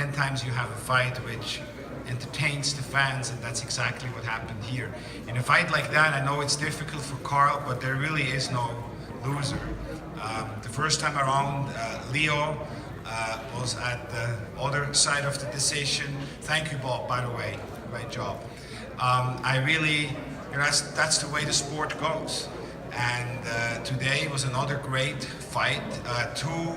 10 times you have a fight which entertains the fans, and that's exactly what happened here. In a fight like that, I know it's difficult for Carl, but there really is no loser. The first time around, Leo was at the other side of the decision. Thank you, Bob, by the way. Great job. I really, that's the way the sport goes. And today was another great fight. Two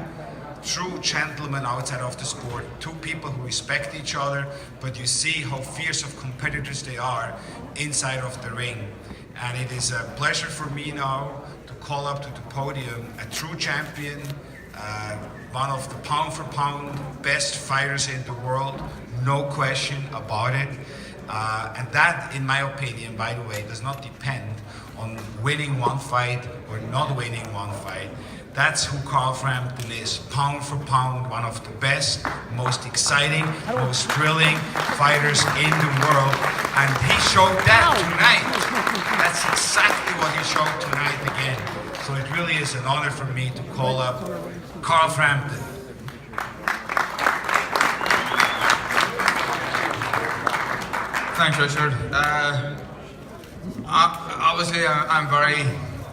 true gentlemen outside of the sport, two people who respect each other, but you see how fierce of competitors they are inside of the ring. And it is a pleasure for me now to call up to the podium a true champion, one of the pound for pound best fighters in the world, no question about it. And that, in my opinion, by the way, does not depend on winning one fight or not winning one fight. That's who Carl Frampton is, pound for pound, one of the best, most exciting, most thrilling fighters in the world. And he showed that tonight. That's exactly what he showed tonight again. So it really is an honor for me to call up Carl Frampton. Thanks, Richard. Obviously, I'm very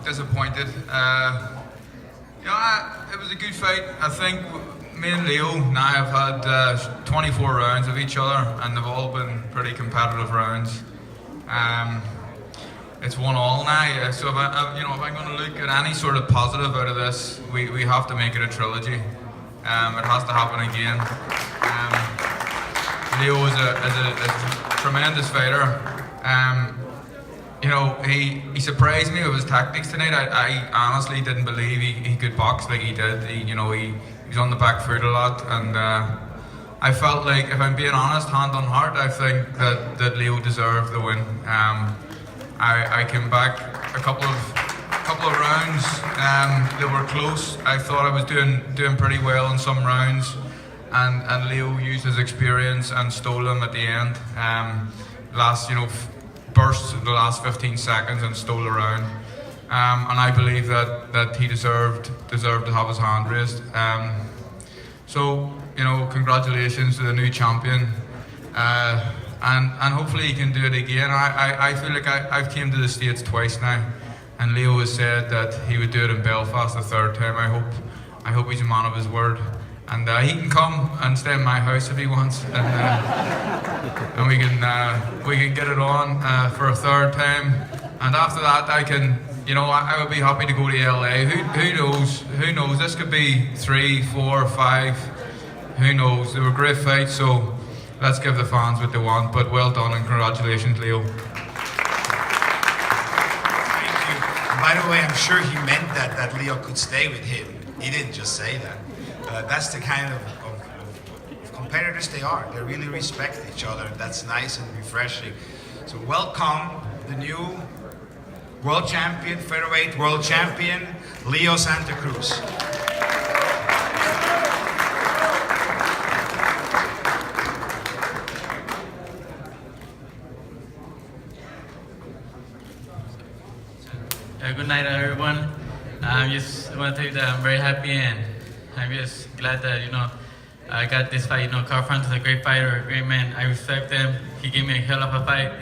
disappointed. It was a good fight. I think me and Leo now have had 24 rounds of each other, and they've all been pretty competitive rounds. It's 1-1 now. So if I'm going to look at any sort of positive out of this, we have to make it a trilogy. It has to happen again. Leo is a tremendous fighter. He surprised me with his tactics tonight. I honestly didn't believe he could box like he did. He was on the back foot a lot, and I felt like, if I'm being honest, hand on heart, I think that Leo deserved the win. I came back a couple of rounds that were close. I thought I was doing pretty well in some rounds, and Leo used his experience and stole them at the end. Burst in the last 15 seconds and stole a round. And I believe that he deserved to have his hand raised. Congratulations to the new champion. And hopefully he can do it again. I feel like I've came to the States twice now, and Leo has said that he would do it in Belfast the third time. I hope he's a man of his word. And he can come and stay in my house if he wants, and we can get it on for a third time. And after that, I would be happy to go to LA. Who knows? This could be 3, 4, 5. Who knows? They were great fights, so let's give the fans what they want. But well done and congratulations, Leo. Thank you. And by the way, I'm sure he meant that Leo could stay with him. He didn't just say that. That's the kind of competitors they are. They really respect each other. That's nice and refreshing. So welcome the new world champion, featherweight world champion, Leo Santa Cruz. Good night, everyone. I just want to tell you that I'm very happy, and I'm just glad that, I got this fight. Carl Frampton is a great fighter, a great man. I respect him. He gave me a hell of a fight.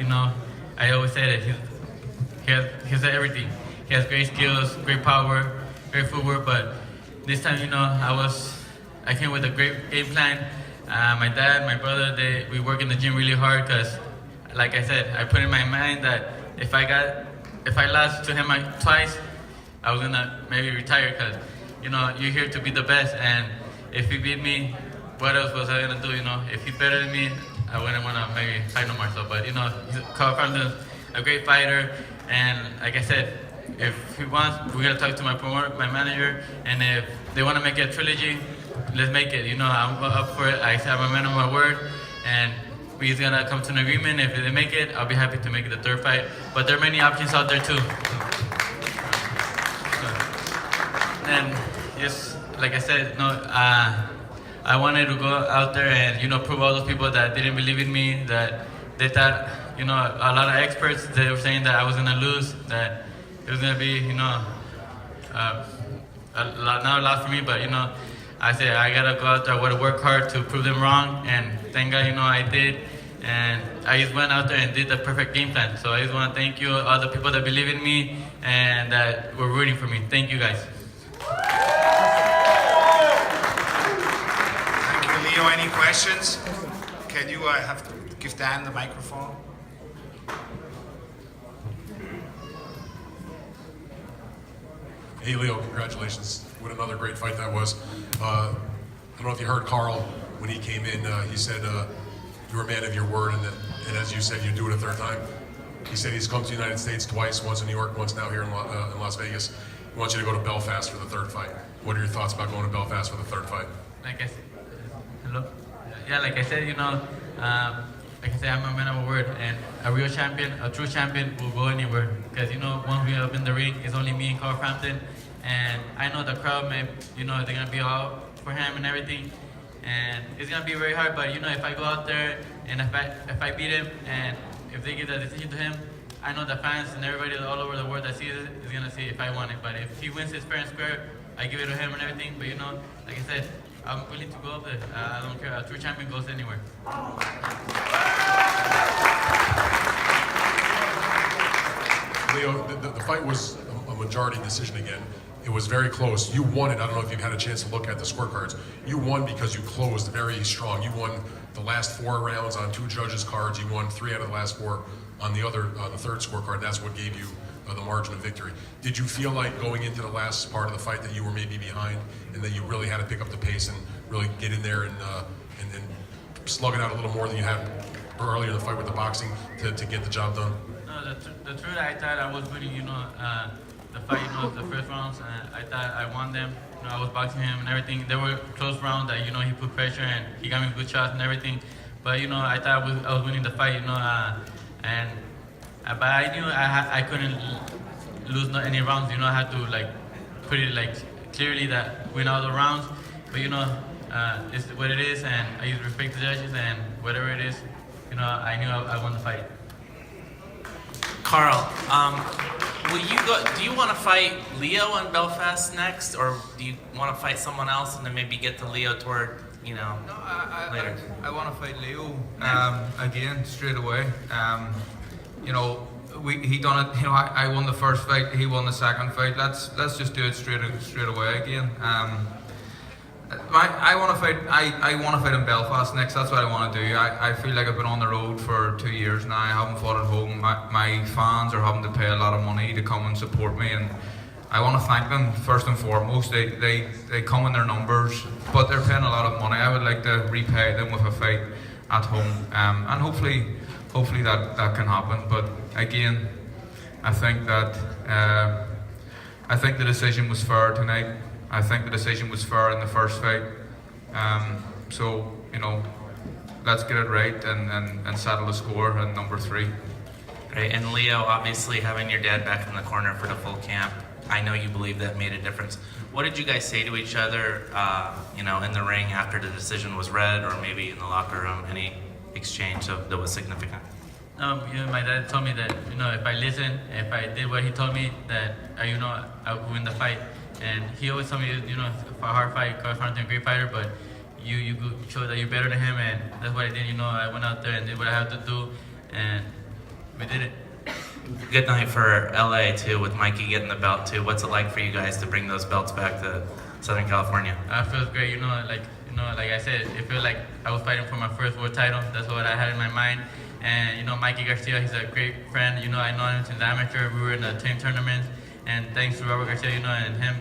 I always say that he has everything. He has great skills, great power, great footwork, but this time, I came with a great game plan. My dad, my brother, we work in the gym really hard because, like I said, I put in my mind that if I lost to him twice, I was gonna maybe retire because, you're here to be the best, and if he beat me, what else was I gonna do? If he's better than me, I wouldn't wanna maybe fight no more. So, but Carl Frampton's a great fighter, and like I said, if he wants, we're gonna talk to my promoter, my manager, and if they wanna make it a trilogy, let's make it. I'm up for it. I said I'm a man of my word, and we're gonna come to an agreement. If they make it, I'll be happy to make it the third fight. But there are many options out there too. And just like I said, I wanted to go out there and prove all those people that didn't believe in me, that they thought, a lot of experts, they were saying that I was gonna lose, that it was gonna be, not a lot for me, but I said I gotta go out there, I gotta work hard to prove them wrong, and thank God, I did. And I just went out there and did the perfect game plan. So I just want to thank you, all the people that believe in me and that were rooting for me. Thank you, guys. Thank you, Leo. Any questions? Can you have to give Dan the microphone? Hey Leo, congratulations. What another great fight that was. I don't know if you heard Carl when he came in, he said you were a man of your word, and as you said, you'd do it a third time. He said he's come to the United States twice, once in New York, once now here in Las Vegas. He wants you to go to Belfast for the third fight. What are your thoughts about going to Belfast for the third fight? Like I said, hello? Yeah, like I said, like I said, I'm a man of a word, and a real champion, a true champion will go anywhere. Because, once we up in the ring, it's only me and Carl Frampton, and I know the crowd, they're going to be all for him and everything. And it's gonna be very hard, but if I go out there and if I beat him, and if they give that decision to him, I know the fans and everybody all over the world that sees it is gonna see if I won it. But if he wins it fair and square, I give it to him and everything. But like I said, I'm willing to go up there. I don't care. A true champion goes anywhere. Leo, the fight was a majority decision again. It was very close. You won it. I don't know if you've had a chance to look at the scorecards. You won because you closed very strong. You won the last 4 rounds on 2 judges' cards. You won 3 out of the last 4 on the third scorecard. That's what gave you the margin of victory. Did you feel like going into the last part of the fight that you were maybe behind and that you really had to pick up the pace and really get in there and slug it out a little more than you had earlier in the fight with the boxing to get the job done? No, the truth, I thought I was winning, the fight, the first rounds, and I thought I won them. I was boxing him and everything. They were close rounds that, he put pressure and he got me good shots and everything. But, I thought I was winning the fight, but I knew I couldn't lose any rounds, I had to, put it, clearly that win all the rounds. But, it's what it is, and I used to respect the judges, and whatever it is, I knew I won the fight. Carl, do you want to fight Leo in Belfast next, or do you want to fight someone else and then maybe get to Leo toward, No, later? I want to fight Leo again straight away. He done it. I won the first fight. He won the second fight. Let's just do it straight away again. I want to fight. I want to fight in Belfast next. That's what I want to do. I feel like I've been on the road for 2 years now. I haven't fought at home. My fans are having to pay a lot of money to come and support me, and I want to thank them first and foremost. They come in their numbers, but they're paying a lot of money. I would like to repay them with a fight at home, and hopefully that can happen. But again, I think that the decision was fair tonight. I think the decision was fair in the first fight. So, let's get it right and settle the score in number 3. Great. And Leo, obviously having your dad back in the corner for the full camp, I know you believe that made a difference. What did you guys say to each other, in the ring after the decision was read, or maybe in the locker room? Any exchange that was significant? My dad told me that, if I listened, if I did what he told me, that, I would win the fight. And he always told me, for a hard fight, Carl Frampton, a great fighter, but you show that you're better than him, and that's what I did. I went out there and did what I had to do, and we did it. Good night for LA too, with Mikey getting the belt too. What's it like for you guys to bring those belts back to Southern California? It feels great. Like I said, it feels like I was fighting for my first world title. That's what I had in my mind. And Mikey Garcia, he's a great friend. I know him since amateur. We were in the team tournaments. And thanks to Robert Garcia, and him,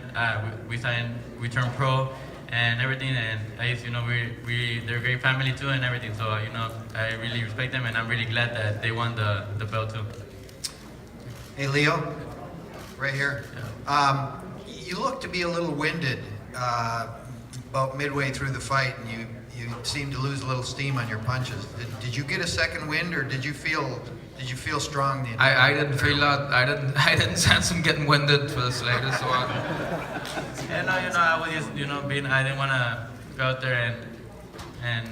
we turned pro and everything. And they're a great family too and everything. So, I really respect them, and I'm really glad that they won the belt too. Hey, Leo, right here. You look to be a little winded about midway through the fight, and you seemed to lose a little steam on your punches. Did you get a second wind, or did you feel strong the entire I didn't feel that. I didn't sense him getting winded for the slightest. So I was just, I didn't want to go out there and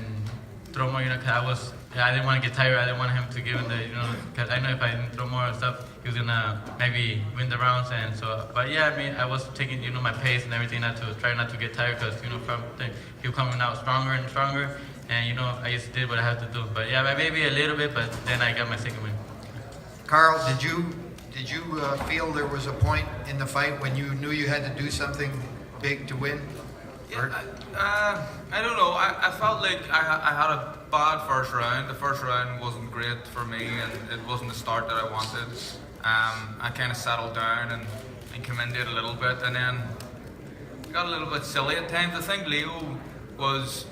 throw more, cause I didn't want to get tired. I didn't want him to give him the, cause I know if I didn't throw more stuff, he was gonna maybe win the rounds. And so, but yeah, I mean, I was taking, my pace and everything, try not to get tired, cause Frampton, he was coming out stronger and stronger. And I just did what I had to do. But yeah, maybe a little bit, but then I got my second win. Carl, did you feel there was a point in the fight when you knew you had to do something big to win? Yeah, I don't know. I felt like I had a bad first round. The first round wasn't great for me, and it wasn't the start that I wanted. I kind of settled down and came into it a little bit, and then got a little bit silly at times. I think Leo was.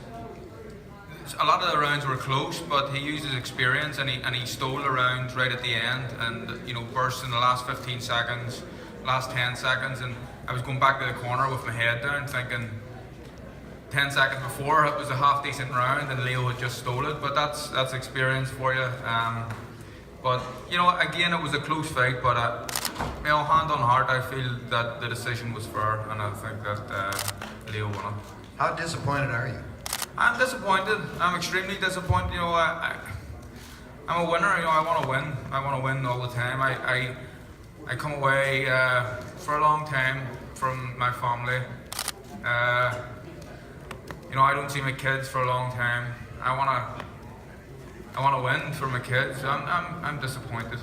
A lot of the rounds were close, but he used his experience and he stole the rounds right at the end, and burst in the last 15 seconds, last 10 seconds, and I was going back to the corner with my head down, thinking 10 seconds before it was a half decent round, and Leo had just stole it. But that's experience for you. But again, it was a close fight, but hand on heart, I feel that the decision was fair, and I think that Leo won it. How disappointed are you? I'm disappointed. I'm extremely disappointed. I'm a winner. I want to win. I want to win all the time. I come away for a long time from my family. I don't see my kids for a long time. I want to win for my kids. I'm disappointed.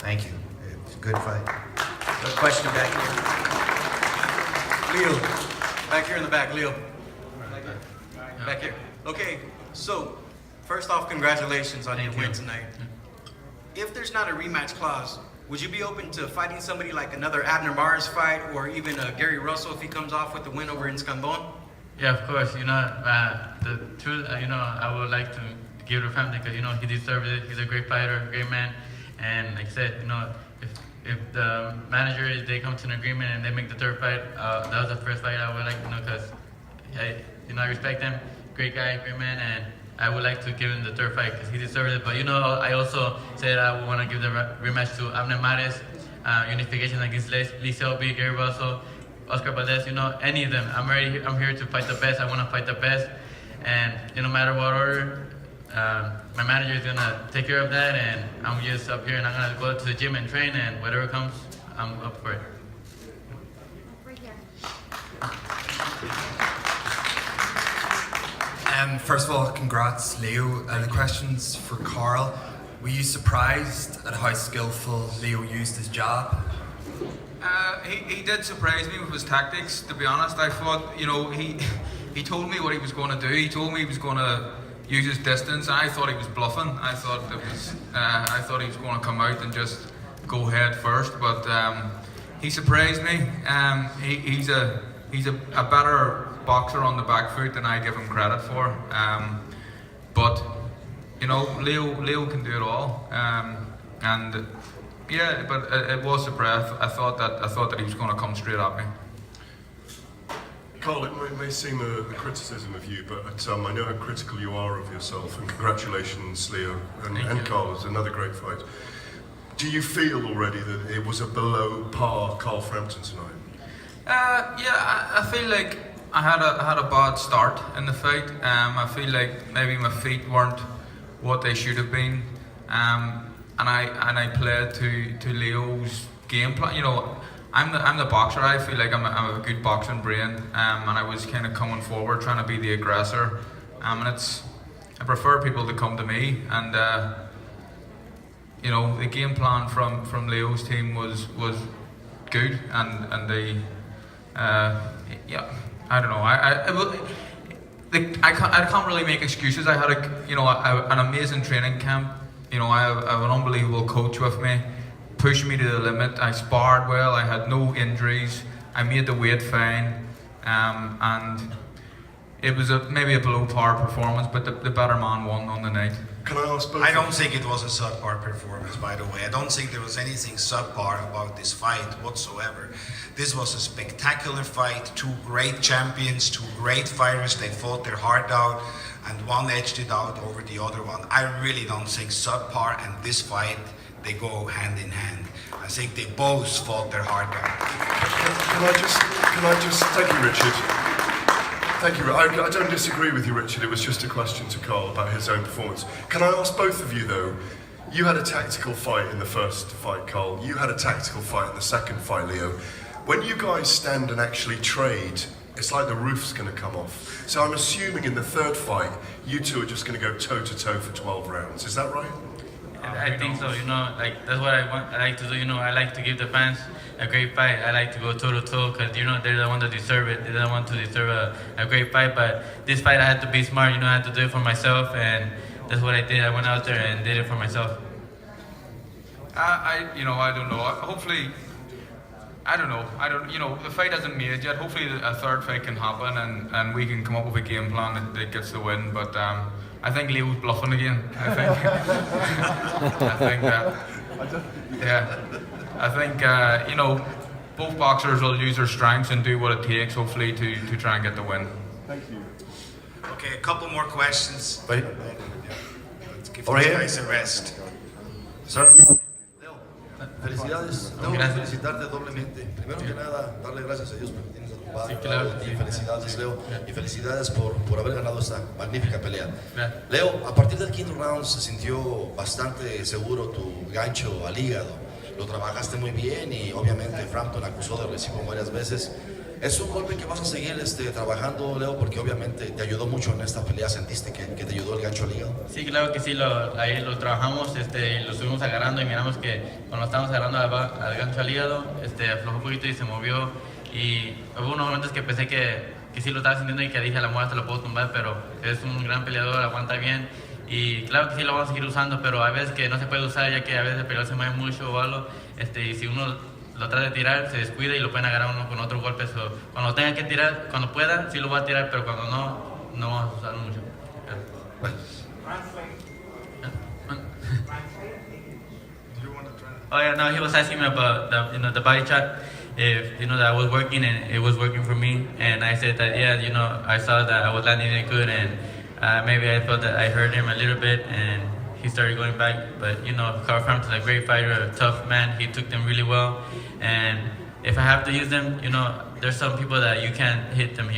Thank you. It's a good fight. A question back here. Leo, back here in the back, Leo. Back here. Okay, so first off, congratulations on your win tonight. If there's not a rematch clause, would you be open to fighting somebody like another Abner Mares fight, or even Gary Russell if he comes off with the win over in Scandon? Yeah, of course. The truth, I would like to give it to Frampton because he deserves it. He's a great fighter, great man, and like I said, if the manager they come to an agreement and they make the third fight, that was the first fight I would like because I respect him, great guy, great man, and I would like to give him the third fight because he deserves it. But I also said I would want to give the rematch to Abner Mares, unification against Lee Selby, Gary Russell, Oscar Valdez. Any of them. I'm here to fight the best. I want to fight the best, and no matter what order, my manager is gonna take care of that, and I'm just up here and I'm gonna go to the gym and train, and whatever comes, I'm up for it. Right here. First of all, congrats, Leo. The question's for Carl. Were you surprised at how skillful Leo used his jab? He did surprise me with his tactics. To be honest, I thought he told me what he was going to do. He told me he was going to use his distance. I thought he was bluffing. I thought he was going to come out and just go head first. But he surprised me. He's a better boxer on the back foot than I give him credit for. But Leo can do it all. And yeah, but it was surprise. I thought that he was going to come straight at me. Carl, it may seem a criticism of you, but I know how critical you are of yourself, and congratulations, Leo, and Carl. It's another great fight. Do you feel already that it was a below par Carl Frampton tonight? Yeah, I feel like I had a bad start in the fight. I feel like maybe my feet weren't what they should have been, and I played to Leo's game plan. I'm the boxer. I feel like I'm a good boxing brain, and I was kind of coming forward, trying to be the aggressor. And I prefer people to come to me. And the game plan from Leo's team was good, and they I don't know. I can't really make excuses. I had an amazing training camp. I have an unbelievable coach with me. Pushed me to the limit. I sparred well. I had no injuries. I made the weight fine, and it was maybe a below par performance, but the better man won on the night. Can I ask both? I don't think it was a subpar performance, by the way. I don't think there was anything subpar about this fight whatsoever. This was a spectacular fight. Two great champions, two great fighters. They fought their heart out, and one edged it out over the other one. I really don't think subpar and this fight, they go hand in hand. I think they both fought their heart out. Can I just thank you, Richard. Thank you. I don't disagree with you, Richard. It was just a question to Carl about his own performance. Can I ask both of you, though? You had a tactical fight in the first fight, Carl. You had a tactical fight in the second fight, Leo. When you guys stand and actually trade, it's like the roof's going to come off. So I'm assuming in the third fight, you two are just going to go toe-to-toe for 12 rounds. Is that right? I think so, like that's what I like to do, I like to give the fans a great fight. I like to go toe to toe because, they're the ones that deserve it. They're the ones to deserve a great fight. But this fight I had to be smart, I had to do it for myself, and that's what I did. I went out there and did it for myself. I don't know. Hopefully, I don't know. The fight hasn't made yet. Hopefully a third fight can happen and we can come up with a game plan that gets the win. But I think Leo's bluffing again. I think both boxers will use their strengths and do what it takes, hopefully, to try and get the win. Thank you. Okay, a couple more questions. Wait. Let's give Over these here. guys a rest. Sir. Leo, felicidades. Tengo que felicitarte doblemente. Primero que nada, darle gracias a Dios porque tienes a tu padre. Sí, claro. Y felicidades, Leo. Y felicidades por haber ganado esta magnífica pelea. Gracias. Leo, a partir del quinto round se sintió bastante seguro tu gancho al hígado. Lo trabajaste muy bien y obviamente Frampton acusó de recibo varias veces. Es un golpe que vas a seguir trabajando, Leo, porque obviamente te ayudó mucho en esta pelea. ¿Sentiste que te ayudó el gancho al hígado? Sí, claro que sí, ahí lo trabajamos, lo estuvimos agarrando y miramos que cuando estábamos agarrando al gancho al hígado, aflojó un poquito y se movió. Y hubo unos momentos que pensé que sí lo estaba sintiendo y que dije a la muerte te lo puedo tumbar, pero es un gran peleador, aguanta bien. Y claro que sí lo vamos a seguir usando, pero hay veces que no se puede usar ya que a veces el peleador se mueve mucho o algo. Y si uno lo trata de tirar, se descuida y lo pueden agarrar uno con otro golpe. Cuando lo tenga que tirar, cuando pueda, sí lo va a tirar, pero cuando no vamos a usarlo mucho. Oh yeah, no, he was asking me about the body shot. If that I was working and it was working for me, and I said that I saw that I was landing it good, and maybe I felt that I hurt him a little bit, and he started going back. But Carl Frampton's a great fighter, a tough man. He took them really well, and if I have to use them, there's some people that you can't hit them.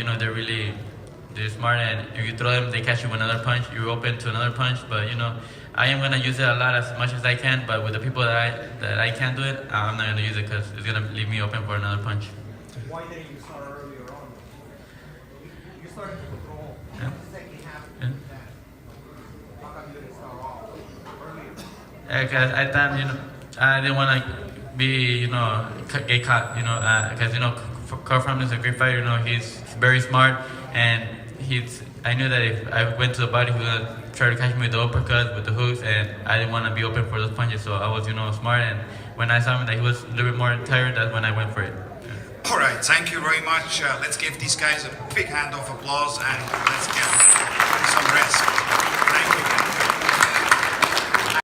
They're smart, and if you throw them, they catch you with another punch. You're open to another punch, but I am gonna use it a lot as much as I can. But with the people that I can't do it, I'm not gonna use it because it's gonna leave me open for another punch. Why didn't you start earlier on? You started to control. Yeah. What's the second half of Yeah. that? How come you didn't start off earlier? Because I thought, I didn't want to be, get caught, because, Carl Frampton is a great fighter, he's very smart, and I knew that if I went to the body, he was going to try to catch me with the uppercuts, with the hooks, and I didn't want to be open for those punches, so I was, smart, and when I saw him that he was a little bit more tired, that's when I went for it. All right, thank you very much. Let's give these guys a big hand of applause and let's give them some rest.